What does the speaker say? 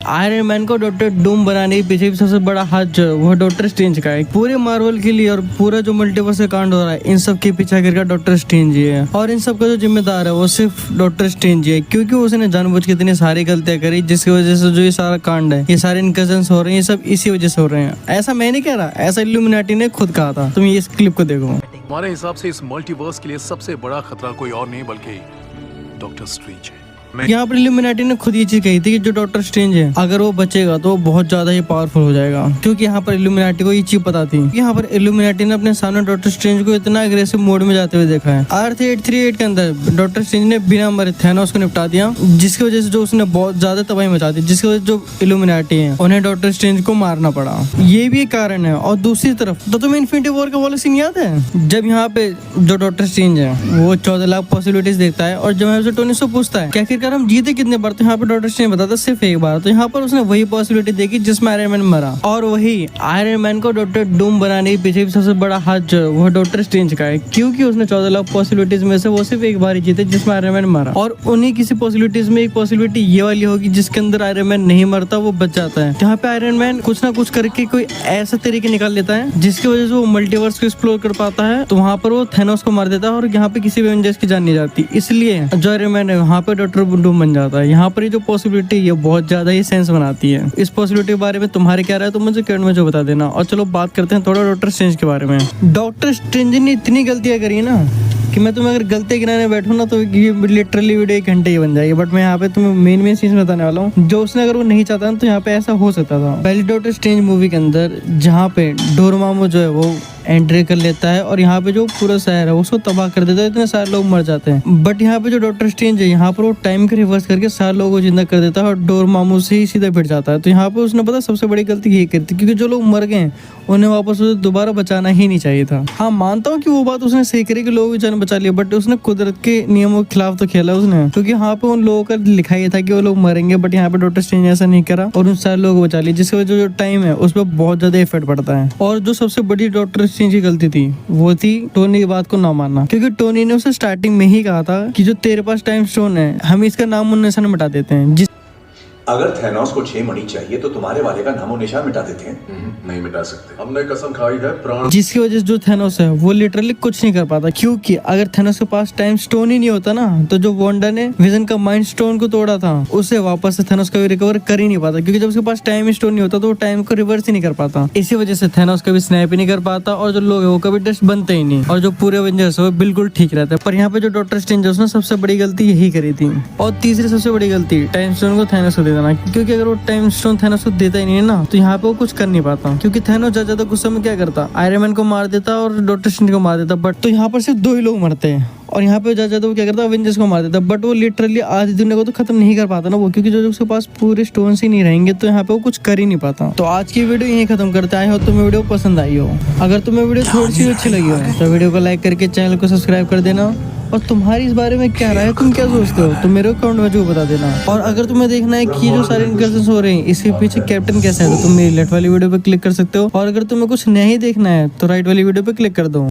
Iron man को doctor Doom बनाने के पीछे भी सबसे बड़ा हाथ जो है वो डॉक्टर स्ट्रेंज का है। पूरे मार्वल के लिए और पूरा जो मल्टीवर्स से कांड हो रहा है इन सब के पीछे आखिरकार डॉक्टर स्ट्रेंज ही है। और इन सब का जो जिम्मेदार है वो सिर्फ डॉक्टर स्ट्रेंज ही है, क्योंकि उसने जानबूझ के इतनी सारी गलतियां करी जिसकी वजह से जो ये सारा कांड है, ये सारे इनकजन्स हो रहे हैं, ये सब इसी वजह से हो रहे हैं। ऐसा मैं नहीं कह रहा, ऐसा इल्यूमिनाटी ने खुद कहा था। तुम ये इस क्लिप को देखो। हमारे हिसाब से इस मल्टीवर्स के लिए सबसे बड़ा खतरा कोई और नहीं बल्कि डॉक्टर स्ट्रेंज है। यहाँ पर इल्यूमिनाटी ने खुद ये चीज कही थी कि जो डॉक्टर स्ट्रेंज है अगर वो बचेगा तो बहुत ज्यादा ही पावरफुल हो जाएगा, क्योंकि यहाँ पर इल्यूमिनाटी को ये चीज पता थी। यहाँ पर इल्यूमिनाटी ने अपने सामने डॉक्टर स्ट्रेंज को इतना अग्रेसिव मोड में जाते हुए देखा है। अर्थ 838 के अंदर डॉक्टर स्ट्रेंज ने बिना मरे थैनोस को निपटा दिया, जिसकी वजह से जो उसने बहुत ज्यादा तबाही मचा दी, जिसकी वजह से जो इल्यूमिनाटी है उन्हें डॉक्टर स्ट्रेंज को मारना पड़ा। ये भी एक कारण है। और दूसरी तरफ तो तुम्हें इन्फिनिटी वॉर का वाला सीन याद है, जब यहाँ पे जो डॉक्टर स्ट्रेंज है वो 14 लाख पॉसिबिलिटीज देखता है और जब यहाँ से टोनी से पूछता है कि आखिरकार हम जीते कितने बार, तो यहाँ पे डॉक्टर स्ट्रेंज बताता सिर्फ एक बार। तो यहाँ पर उसने वही पॉसिबिलिटी देखी जिसमें आयरन मैन मरा, और वही आयरन मैन को डॉक्टर डूम बनाने के पीछे भी सबसे बड़ा हाथ जो है वो डॉक्टर स्ट्रेंज का है, क्योंकि उसने 14 लाख पॉसिबिलिटीज में से वो सिर्फ एक बार ही जीते जिसमें आयरन मैन मरा। और उन्हीं किसी पॉसिबिलिटीज में एक पॉसिबिलिटी ये वाली होगी जिसके अंदर आयरन मैन नहीं मरता, वो बच जाता है। यहाँ पे आयरन मैन कुछ ना कुछ करके कोई ऐसा तरीके निकाल लेता है जिसकी वजह से वो मल्टीवर्स को एक्सप्लोर कर पाता है। तो वहाँ पर वो थैनोस को मार देता है और यहाँ पे किसी भी एवेंजर्स की जान नहीं जाती, इसलिए जो आयरन मैन है वहाँ पे डॉक्टर डूम बन जाता है। यहाँ पर जो पॉसिबिलिटी ये बहुत ज्यादा ही सेंस बनाती है। इस पॉसिबिलिटी के बारे में तुम्हारे क्या राय है तो मुझे कमेंट में जो बता देना। और चलो बात करते हैं थोड़ा डॉक्टर स्ट्रेंज के बारे में। डॉक्टर स्ट्रेंज ने इतनी गलतियां करी है ना कि मैं तुम्हें अगर गलती गिनाने बैठू ना तो ये लिटरली वीडियो 1 घंटे ही बन जाएगी। बट मैं यहाँ पे तुम्हें मेन चीज बताने वाला हूँ जो उसने अगर वो नहीं चाहता ना तो यहाँ पे ऐसा हो सकता था। पहले डॉक्टर स्ट्रेंज मूवी के अंदर जहाँ पे डोरेमोन जो है वो एंट्री कर लेता है और यहाँ पे जो पूरा शहर है उसको तबाह कर देता है, इतने सारे लोग मर जाते हैं। बट यहाँ पे जो डॉक्टर स्ट्रेंज है यहाँ पर वो टाइम को रिवर्स करके सारे लोगों को जिंदा कर देता है और डोरेमोन से ही सीधा भिड़ जाता है। तो यहाँ पे उसने पता सबसे बड़ी गलती ये करी थी, क्योंकि जो लोग मर गए उन्हें वापस उसे दोबारा बचाना ही नहीं चाहिए था। हाँ मानता हूँ कि वो बात उसने सही करी कि लोगों की जान बचा लिया, बट उसने कुदरत के नियमों के खिलाफ तो खेला उसने, क्योंकि यहाँ पे उन लोगों का लिखा ही था कि वो लोग मरेंगे, बट यहाँ पे डॉक्टर स्ट्रेंज ऐसा नहीं करा और उन सारे लोगों को बचा लिया, जिसकी वजह जो टाइम है उस पर बहुत ज्यादा इफेक्ट पड़ता है। और जो सबसे बड़ी डॉक्टर स्ट्रेंज की गलती थी वो थी टोनी की बात को ना मानना, क्योंकि टोनी ने उसे स्टार्टिंग में ही कहा था कि जो तेरे पास टाइम स्टोन है हम इसका नाम और निशान मिटा देते हैं। अगर थैनोस को 6 मणि चाहिए तो तुम्हारे वाले का नामो निशान मिटा देते हैं। नहीं मिटा सकते, हमने कसम खाई है प्राण। जिसकी वजह से जो थैनोस है वो लिटरली कुछ नहीं कर पाता, क्योंकि अगर थैनोस के पास टाइम स्टोन ही नहीं होता ना तो जो वांडा ने विजन का माइंड स्टोन को तोड़ा था उसे वापस से थैनोस का रिकवर कर ही नहीं पाता, क्योंकि जब उसके पास टाइम स्टोन नहीं होता तो वो टाइम को रिवर्स ही नहीं कर पाता। इसी वजह से थैनोस कभी स्नैप ही नहीं कर पाता और जो लोग है वो कभी डस्ट बनते ही नहीं, और जो पूरे एवेंजर्स है वो बिल्कुल ठीक रहता है। पर यहाँ पे जो डॉक्टर स्ट्रेंज उसने सबसे बड़ी गलती यही करी थी। और तीसरी सबसे बड़ी गलती टाइम स्टोन को थैनोस को दे देना, क्योंकि अगर टाइम स्टोन थैनोस को देता ही नहीं है ना तो यहाँ पे वो कुछ कर नहीं पाता, क्योंकि थैनोस ज्यादा गुस्से में क्या करता, आयरन मैन को मार देता और डॉक्टर स्ट्रेंज को मार देता। बट तो यहाँ पर सिर्फ 2 ही लोग मरते हैं और यहाँ पे ज्यादा वो क्या करता, अवेंजर्स को मार देता। बट वो लिटरली आधी दुनिया को तो खत्म नहीं कर पाता ना वो, क्योंकि जो उसके पास पूरे स्टोन्स ही नहीं रहेंगे तो यहाँ पे वो कुछ कर ही नहीं पाता। तो आज की वीडियो यही खत्म करते हैं। तुम्हें वीडियो पसंद आई हो, अगर तुम्हें वीडियो थोड़ी सी अच्छी लगी हो तो वीडियो को लाइक करके चैनल को सब्सक्राइब कर देना। और तुम्हारी इस बारे में क्या राय है, तुम क्या सोचते हो तो मेरे को कमेंट में जो बता देना। और अगर तुम्हें देखना है कि जो सारे इनकर्जन्स हो रहे हैं इसके पीछे कैप्टन कैसा है तो तुम मेरी लेफ्ट वाली वीडियो पे क्लिक कर सकते हो, और अगर तुम्हें कुछ नया ही देखना है तो राइट वाली वीडियो पे क्लिक कर दो।